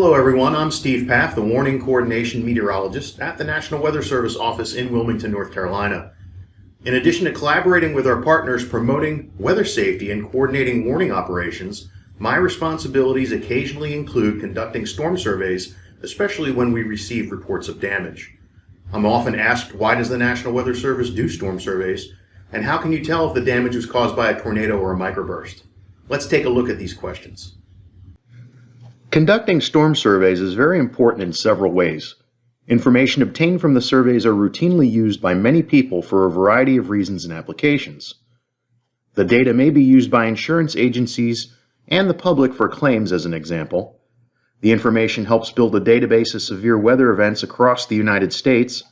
Hello everyone, I'm Steve Pfaff, the Warning Coordination Meteorologist at the National Weather Service office in Wilmington, North Carolina. In addition to collaborating with our partners promoting weather safety and coordinating warning operations, my responsibilities occasionally include conducting storm surveys, especially when we receive reports of damage. I'm often asked, why does the National Weather Service do storm surveys, and how can you tell if the damage was caused by a tornado or a microburst? Let's take a look at these questions. Conducting storm surveys is very important in several ways. Information obtained from the surveys are routinely used by many people for a variety of reasons and applications. The data may be used by insurance agencies and the public for claims, as an example. The information helps build a database of severe weather events across the United States.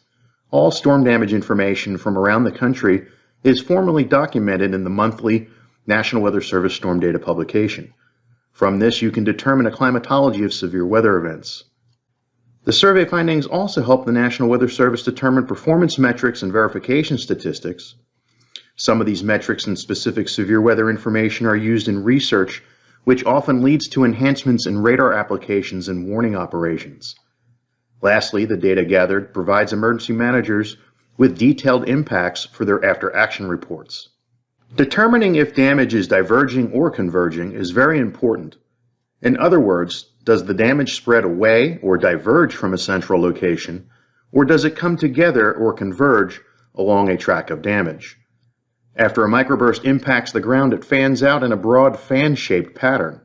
All storm damage information from around the country is formally documented in the monthly National Weather Service Storm Data publication. From this, you can determine a climatology of severe weather events. The survey findings also help the National Weather Service determine performance metrics and verification statistics. Some of these metrics and specific severe weather information are used in research, which often leads to enhancements in radar applications and warning operations. Lastly, the data gathered provides emergency managers with detailed impacts for their after-action reports. Determining if damage is diverging or converging is very important. In other words, does the damage spread away or diverge from a central location, or does it come together or converge along a track of damage? After a microburst impacts the ground, it fans out in a broad fan-shaped pattern.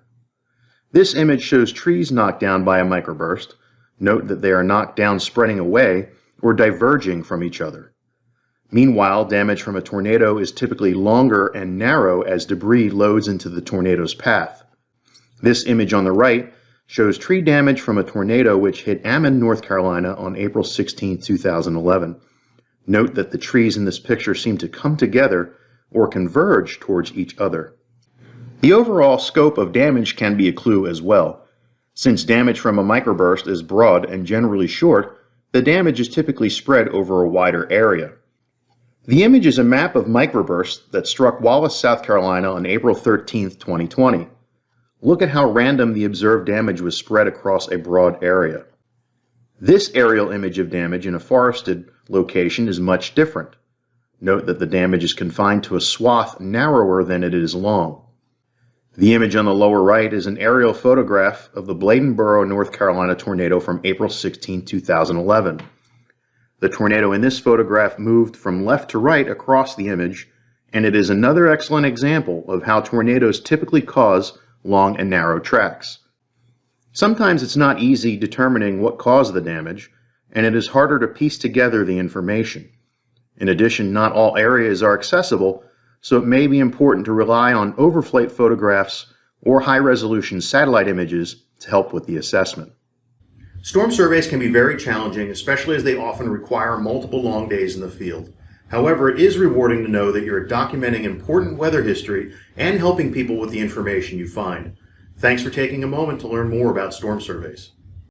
This image shows trees knocked down by a microburst. Note that they are knocked down spreading away or diverging from each other. Meanwhile, damage from a tornado is typically longer and narrow as debris loads into the tornado's path. This image on the right shows tree damage from a tornado which hit Ammon, North Carolina on April 16, 2011. Note that the trees in this picture seem to come together or converge towards each other. The overall scope of damage can be a clue as well. Since damage from a microburst is broad and generally short, the damage is typically spread over a wider area. The image is a map of microbursts that struck Wallace, South Carolina on April 13, 2020. Look at how random the observed damage was spread across a broad area. This aerial image of damage in a forested location is much different. Note that the damage is confined to a swath narrower than it is long. The image on the lower right is an aerial photograph of the Bladenboro, North Carolina tornado from April 16, 2011. The tornado in this photograph moved from left to right across the image, and it is another excellent example of how tornadoes typically cause long and narrow tracks. Sometimes it's not easy determining what caused the damage, and it is harder to piece together the information. In addition, not all areas are accessible, so it may be important to rely on overflight photographs or high-resolution satellite images to help with the assessment. Storm surveys can be very challenging, especially as they often require multiple long days in the field. However, it is rewarding to know that you're documenting important weather history and helping people with the information you find. Thanks for taking a moment to learn more about storm surveys.